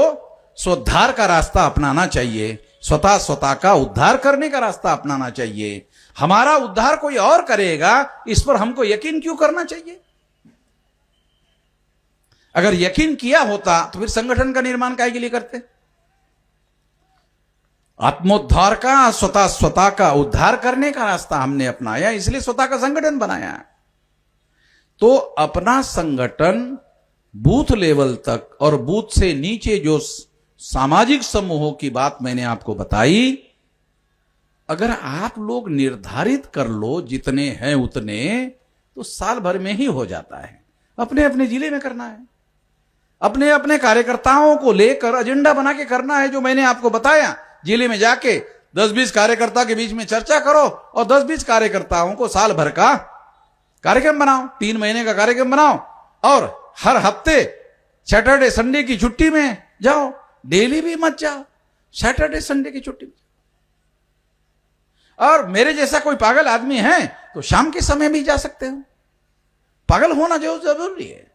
स्वोद्धार का रास्ता अपनाना चाहिए, स्वतः का उद्धार करने का रास्ता अपनाना चाहिए। हमारा उद्धार कोई और करेगा इस पर हमको यकीन क्यों करना चाहिए? अगर यकीन किया होता तो फिर संगठन का निर्माण काहे के लिए करते? आत्मोद्धार का, स्वतः का उद्धार करने का रास्ता हमने अपनाया, इसलिए स्वतः का संगठन बनाया। तो अपना संगठन बूथ लेवल तक और बूथ से नीचे जो सामाजिक समूहों की बात मैंने आपको बताई, अगर आप लोग निर्धारित कर लो जितने हैं उतने, तो साल भर में ही हो जाता है। अपने अपने जिले में करना है, अपने अपने कार्यकर्ताओं को लेकर एजेंडा बना के करना है। जो मैंने आपको बताया, जिले में जाके 10-20 कार्यकर्ता के बीच में चर्चा करो और 10-20 कार्यकर्ताओं को साल भर का कार्यक्रम बनाओ, 3 महीने का कार्यक्रम बनाओ, और हर हफ्ते सैटरडे संडे की छुट्टी में जाओ। डेली भी मत जाओ, सैटरडे संडे की छुट्टी में। और मेरे जैसा कोई पागल आदमी है तो शाम के समय भी जा सकते हो। पागल होना जो जरूरी है।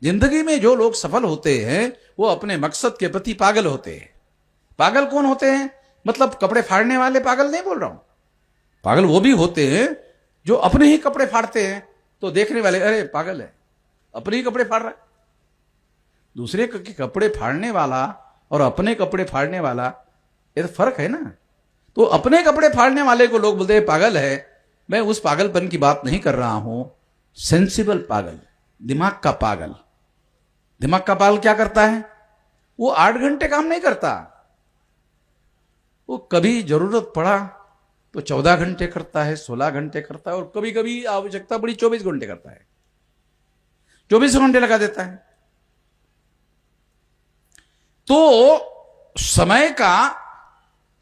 जिंदगी में जो लोग सफल होते हैं वो अपने मकसद के प्रति पागल होते हैं। पागल कौन होते हैं? मतलब कपड़े फाड़ने वाले पागल नहीं बोल रहा हूं। पागल वो भी होते हैं जो अपने ही कपड़े फाड़ते हैं, तो देखने वाले अरे पागल है, अपने ही कपड़े फाड़ रहा है। दूसरे के कपड़े फाड़ने वाला और अपने कपड़े फाड़ने वाला, ये तो फर्क है ना। तो अपने कपड़े फाड़ने वाले को लोग बोलते हैं पागल है। मैं उस पागलपन की बात नहीं कर रहा हूं। सेंसिबल पागल, दिमाग का पागल। दिमाग का पागल क्या करता है? वो 8 घंटे काम नहीं करता, वो कभी जरूरत पड़ा तो 14 घंटे करता है, 16 घंटे करता है, और कभी कभी आवश्यकता पड़ी 24 घंटे करता है, 24 घंटे लगा देता है। तो समय का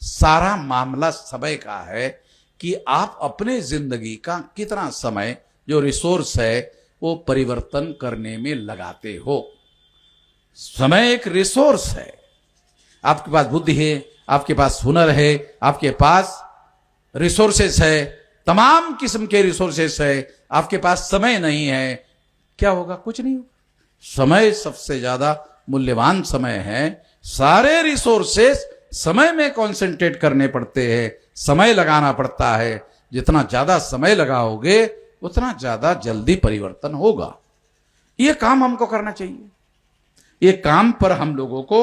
सारा मामला समय का है कि आप अपने जिंदगी का कितना समय जो रिसोर्स है वो परिवर्तन करने में लगाते हो। समय एक रिसोर्स है। आपके पास बुद्धि है, आपके पास हुनर है, आपके पास रिसोर्सेस है, तमाम किस्म के रिसोर्सेस है, आपके पास समय नहीं है, क्या होगा? कुछ नहीं होगा। समय सबसे ज्यादा मूल्यवान समय है। सारे रिसोर्सेस समय में कंसंट्रेट करने पड़ते हैं, समय लगाना पड़ता है। जितना ज्यादा समय लगाओगे उतना ज्यादा जल्दी परिवर्तन होगा। ये काम हमको करना चाहिए, ये काम पर हम लोगों को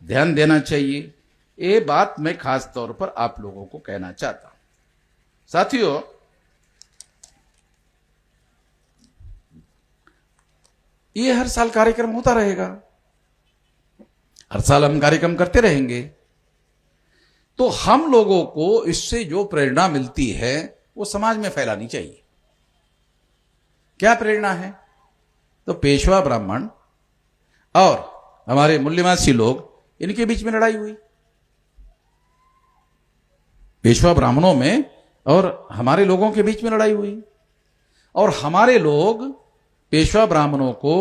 ध्यान देना चाहिए। ये बात मैं खास तौर पर आप लोगों को कहना चाहता हूं। साथियों, ये हर साल कार्यक्रम होता रहेगा, हर साल हम कार्यक्रम करते रहेंगे। तो हम लोगों को इससे जो प्रेरणा मिलती है वो समाज में फैलानी चाहिए। क्या प्रेरणा है? तो पेशवा ब्राह्मण और हमारे मूल्यवासी लोग, इनके बीच में लड़ाई हुई। पेशवा ब्राह्मणों में और हमारे लोगों के बीच में लड़ाई हुई, और हमारे लोग पेशवा ब्राह्मणों को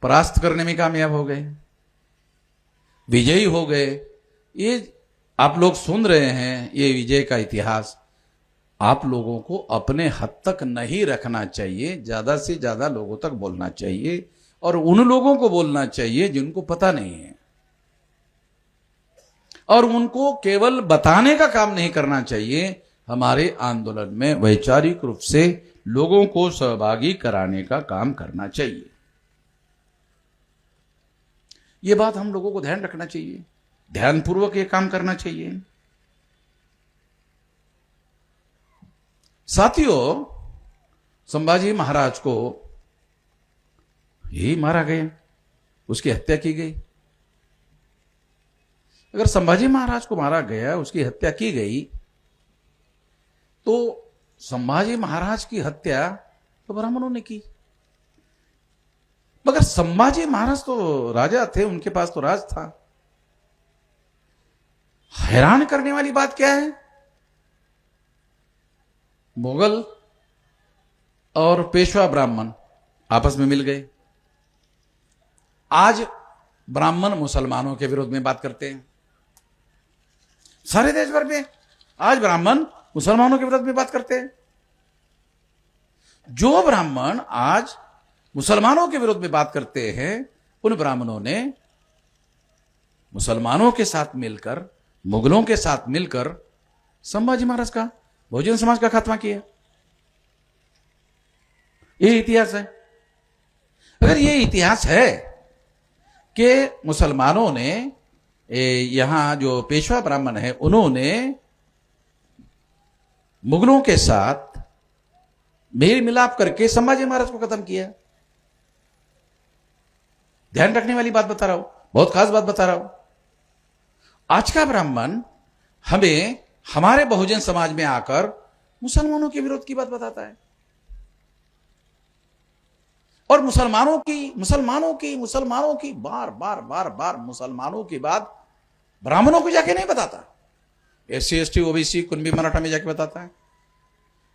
परास्त करने में कामयाब हो गए, विजयी हो गए। ये आप लोग सुन रहे हैं, ये विजय का इतिहास। आप लोगों को अपने हद तक नहीं रखना चाहिए, ज्यादा से ज्यादा लोगों तक बोलना चाहिए, और उन लोगों को बोलना चाहिए जिनको पता नहीं है, और उनको केवल बताने का काम नहीं करना चाहिए। हमारे आंदोलन में वैचारिक रूप से लोगों को सहभागी कराने का काम करना चाहिए। ये बात हम लोगों को ध्यान रखना चाहिए, ध्यानपूर्वक ये काम करना चाहिए। साथियों, संभाजी महाराज को ही मारा गया, उसकी हत्या की गई। अगर संभाजी महाराज को मारा गया, उसकी हत्या की गई, तो संभाजी महाराज की हत्या तो ब्राह्मणों ने की। मगर संभाजी महाराज तो राजा थे, उनके पास तो राज था। हैरान करने वाली बात क्या है? मुगल और पेशवा ब्राह्मण आपस में मिल गए। आज ब्राह्मण मुसलमानों के विरोध में बात करते हैं, सारे देश भर में आज ब्राह्मण मुसलमानों के विरोध में बात करते हैं। जो ब्राह्मण आज मुसलमानों के विरोध में बात करते हैं, उन ब्राह्मणों ने मुसलमानों के साथ मिलकर, मुगलों के साथ मिलकर संभाजी महाराज का, बहुजन समाज का खात्मा किया। ये इतिहास है। अगर ये इतिहास है कि मुसलमानों ने, यहां जो पेशवा ब्राह्मण है, उन्होंने मुगलों के साथ मेल मिलाप करके संभाजी महाराज को खत्म किया। ध्यान रखने वाली बात बता रहा हूं, बहुत खास बात बता रहा हूं। आज का ब्राह्मण हमें हमारे बहुजन समाज में आकर मुसलमानों के विरोध की बात बताता है, और मुसलमानों की बार बार मुसलमानों की बात ब्राह्मणों को जाके नहीं बताता। SC ST OBC Kunbi Maratha में जाके बताता है,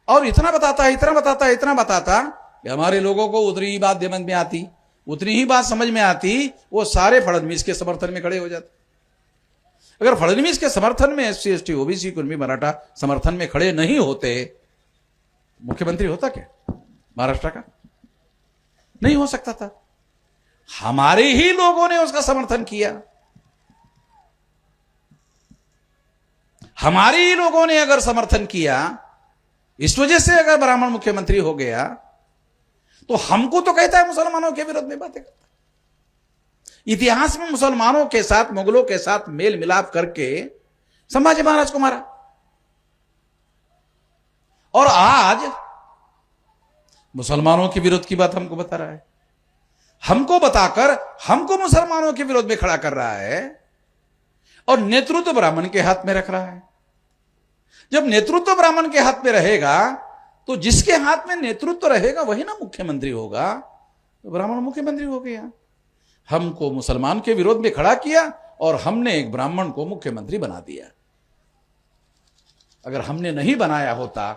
और इतना बताता कि हमारे लोगों को उतनी ही बात दिमाग में आती, उतनी ही बात समझ में आती, वो सारे फडणवीस के समर्थन में खड़े हो जाते। अगर फडणवीस के समर्थन में SC ST OBC Kunbi Maratha समर्थन में खड़े नहीं होते, मुख्यमंत्री होता क्या महाराष्ट्र का? नहीं हो सकता था। हमारे ही लोगों ने उसका समर्थन किया। हमारे ही लोगों ने अगर समर्थन किया, इस वजह से अगर ब्राह्मण मुख्यमंत्री हो गया, तो हमको तो कहता है मुसलमानों के विरोध में बातें करता। इतिहास में मुसलमानों के साथ, मुगलों के साथ मेल मिलाप करके संभाजी महाराज को मारा, और आज मुसलमानों के विरोध की बात हमको बता रहा है। हमको बताकर हमको मुसलमानों के विरोध में खड़ा कर रहा है, और नेतृत्व ब्राह्मण के हाथ में रख रहा है। जब नेतृत्व ब्राह्मण के हाथ में रहेगा, तो जिसके हाथ में नेतृत्व रहेगा वही ना मुख्यमंत्री होगा। तो ब्राह्मण मुख्यमंत्री हो गया। हमको मुसलमान के विरोध में खड़ा किया, और हमने एक ब्राह्मण को मुख्यमंत्री बना दिया। अगर हमने नहीं बनाया होता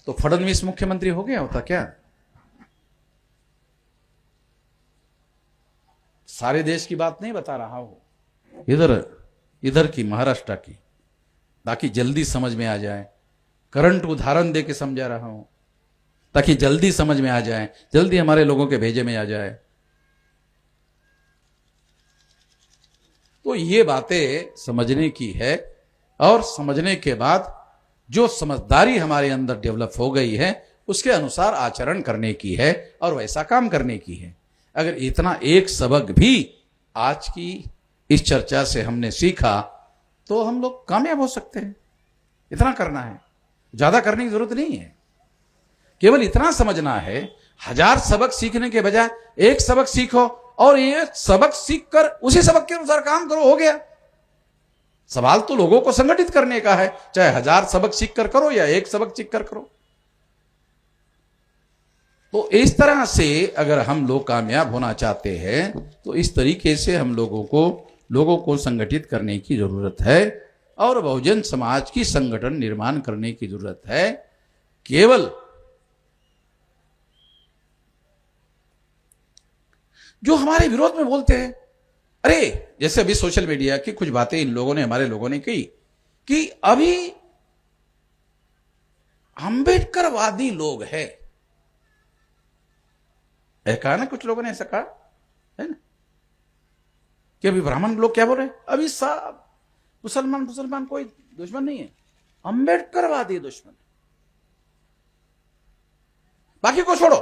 तो फडणवीस मुख्यमंत्री हो गया होता क्या? सारे देश की बात नहीं बता रहा हूं, इधर की, महाराष्ट्र की, ताकि जल्दी समझ में आ जाए। करंट उदाहरण दे के समझा रहा हूं, ताकि जल्दी समझ में आ जाए, जल्दी हमारे लोगों के भेजे में आ जाए। तो ये बातें समझने की है, और समझने के बाद जो समझदारी हमारे अंदर डेवलप हो गई है उसके अनुसार आचरण करने की है और वैसा काम करने की है। अगर इतना एक सबक भी आज की इस चर्चा से हमने सीखा तो हम लोग कामयाब हो सकते हैं। इतना करना है, ज्यादा करने की जरूरत नहीं है। केवल इतना समझना है, 1000 सबक सीखने के बजाय एक सबक सीखो और ये सबक सीखकर उसी सबक के अनुसार काम करो, हो गया। सवाल तो लोगों को संगठित करने का है, चाहे 1000 सबक सीख कर करो या एक सबक सीख कर करो। तो इस तरह से अगर हम लोग कामयाब होना चाहते हैं तो इस तरीके से हम लोगों को संगठित करने की जरूरत है और बहुजन समाज की संगठन निर्माण करने की जरूरत है। केवल जो हमारे विरोध में बोलते हैं, अरे जैसे अभी सोशल मीडिया की कुछ बातें इन लोगों ने, हमारे लोगों ने की कि अभी अंबेडकरवादी लोग हैं, कहा ना, कुछ लोगों ने ऐसा कहा है ना कि अभी ब्राह्मण लोग क्या बोल रहे हैं, अभी सब मुसलमान कोई दुश्मन नहीं है, अंबेडकरवादी दुश्मन, बाकी को छोड़ो,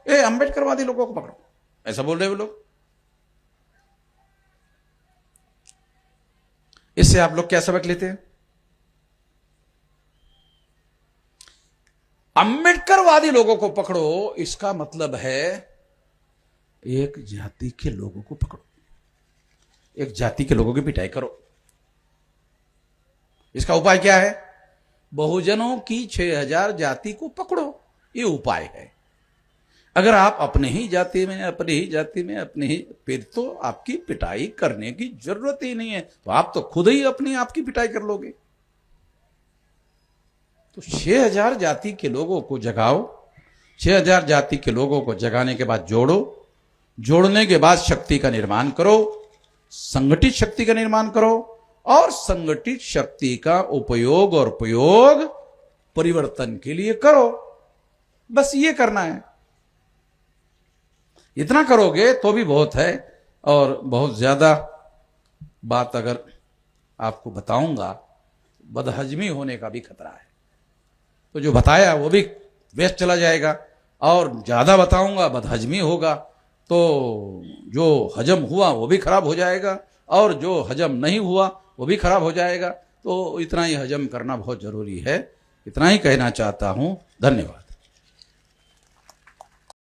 अंबेडकरवादी लोगों को पकड़ो, ऐसा बोल रहे वो लोग। इससे आप लोग क्या सबक लेते हैं? अंबेडकरवादी लोगों को पकड़ो, इसका मतलब है एक जाति के लोगों को पकड़ो, एक जाति के लोगों की पिटाई करो। इसका उपाय क्या है? बहुजनों की 6000 जाति को पकड़ो, ये उपाय है। अगर आप अपने ही जाति में फिर तो आपकी पिटाई करने की जरूरत ही नहीं है, तो आप तो खुद ही अपनी आपकी पिटाई कर लोगे। तो 6000 जाति के लोगों को जगाओ, 6000 जाति के लोगों को जगाने के बाद जोड़ने के बाद शक्ति का निर्माण करो, संगठित शक्ति का निर्माण करो और संगठित शक्ति का उपयोग और प्रयोग परिवर्तन के लिए करो। बस ये करना है। इतना करोगे तो भी बहुत है, और बहुत ज्यादा बात अगर आपको बताऊंगा बदहजमी होने का भी खतरा है, तो जो बताया वो भी वेस्ट चला जाएगा, और ज्यादा बताऊंगा बदहजमी होगा, तो जो हजम हुआ वो भी खराब हो जाएगा, और जो हजम नहीं हुआ वो भी खराब हो जाएगा। तो इतना ही हजम करना बहुत जरूरी है। इतना ही कहना चाहता हूं। धन्यवाद।